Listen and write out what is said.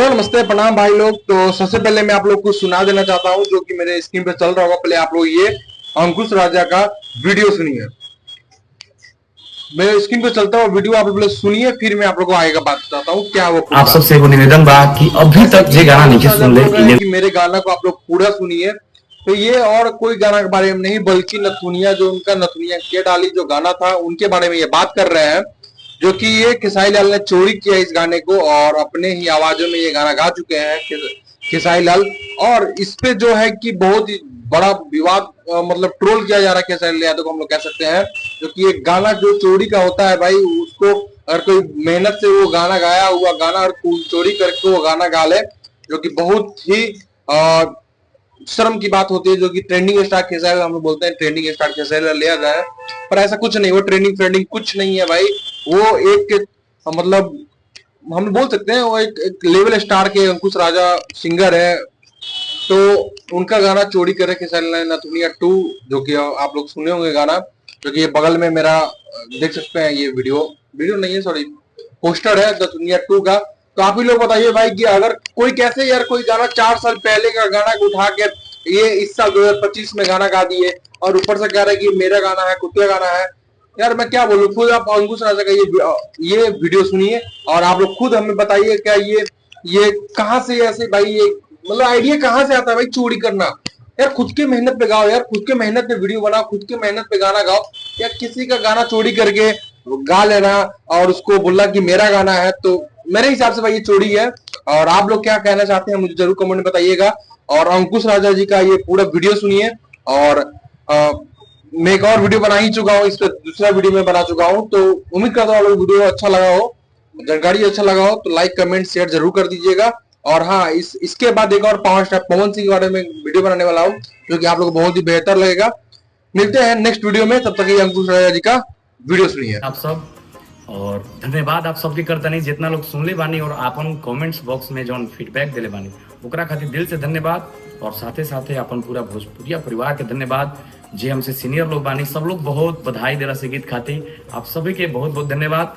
Hello नमस्ते प्रणाम भाई लोग। तो सबसे पहले मैं आप लोग को सुना देना चाहता हूँ जो कि मेरे स्क्रीन पे चल रहा होगा। पहले आप लोग ये अंकुश राजा का वीडियो सुनिए। मेरे स्क्रीन पे चलता हुआ वीडियो आप लोग सुनिए, फिर मैं आप लोग को आगे का बात बताता हूँ क्या वो आप पूरा। सबसे एगो निवेदन बा कि अभी जैसे तक कि जे गाना अंकुश नहीं राजा सुन ले बोल रहे हैं कि मेरे गाना को आप लोग पूरा सुनिए। तो ये और कोई गाना के बारे में नहीं बल्कि नथुनिया, जो उनका नथुनिया के डाली जो गाना था उनके बारे में ये बात कर रहे हैं। जो कि ये खेसारी लाल ने चोरी किया इस गाने को और अपने ही आवाजों में ये गाना गा चुके हैं खेसारी लाल। और इस पे जो है कि बहुत ही बड़ा विवाद, मतलब ट्रोल किया जा रहा है खेसारी लाल यादव को, हम लोग कह सकते हैं। जो कि एक गाना जो चोरी का होता है भाई, उसको अगर कोई मेहनत से वो गाना गाया हुआ गाना और चोरी करके वो गाना गा ले, जो कि बहुत ही शर्म की बात होती है। जो कि ट्रेंडिंग स्टार खेसारी, हम लोग बोलते हैं ट्रेंडिंग स्टार खेसारी लिया जाए, पर ऐसा कुछ नहीं। वो ट्रेंडिंग ट्रेंडिंग कुछ नहीं है भाई। वो एक मतलब हम बोल सकते हैं वो एक लेवल स्टार के अंकुश राजा सिंगर है। तो उनका गाना चोरी करे खेसारी लाल नथुनिया टू, जो कि आप लोग सुने होंगे गाना। जो कि ये बगल में मेरा देख सकते हैं, ये वीडियो वीडियो नहीं है सॉरी, पोस्टर है नथुनिया टू का। तो आप ही लोग बताइए भाई कि अगर कोई कैसे यार कोई गाना 4 साल पहले का गाना को उठा के ये इस साल 2025 में गाना गा दिए और ऊपर से कह रहे हैं कि मेरा गाना है, खुद का गाना है। यार मैं क्या बोलूं, खुद आप अंकुश राजा का ये वीडियो सुनिए और आप लोग खुद हमें बताइए क्या ये कहाँ से ऐसे भाई, ये मतलब आइडिया कहाँ से आता है भाई चोरी करना। यार खुद के मेहनत पे गाओ, यार खुद के मेहनत पे वीडियो बनाओ, खुद के मेहनत पे गाना गाओ। यार किसी का गाना चोरी करके गा लेना और उसको बोलना कि मेरा गाना है, तो मेरे हिसाब से भाई ये चोरी है। और आप लोग क्या कहना चाहते हैं मुझे जरूर कमेंट में बताइएगा। और अंकुश राजा जी का ये पूरा वीडियो सुनिए। और मैं एक और वीडियो बना ही चुका हूँ, इस पर दूसरा वीडियो में बना चुका हूँ। तो उम्मीद करता हूँ वीडियो अच्छा लगा हो, जानकारी अच्छा लगा हो तो लाइक कमेंट शेयर जरूर कर दीजिएगा। और हाँ, इसके बाद एक और पावर स्टार पवन सिंह के बारे में वीडियो बनाने वाला हूँ, जो कि आप लोग को बहुत ही बेहतर लगेगा। मिलते हैं नेक्स्ट वीडियो में, तब तक ये अंकुश राजा जी का वीडियो सुनिए। आप सब और धन्यवाद आप सबके करता नहीं जितना लोग सुनले बानी और आपन कमेंट्स बॉक्स में जौन फीडबैक दिले बानी ओकरा खातिर दिल से धन्यवाद। और साथे साथे अपन पूरा भोजपुरिया परिवार के धन्यवाद जे हमसे सीनियर लोग बानी, सब लोग बहुत बधाई देला से गीत खातिर। आप सभी के बहुत बहुत धन्यवाद।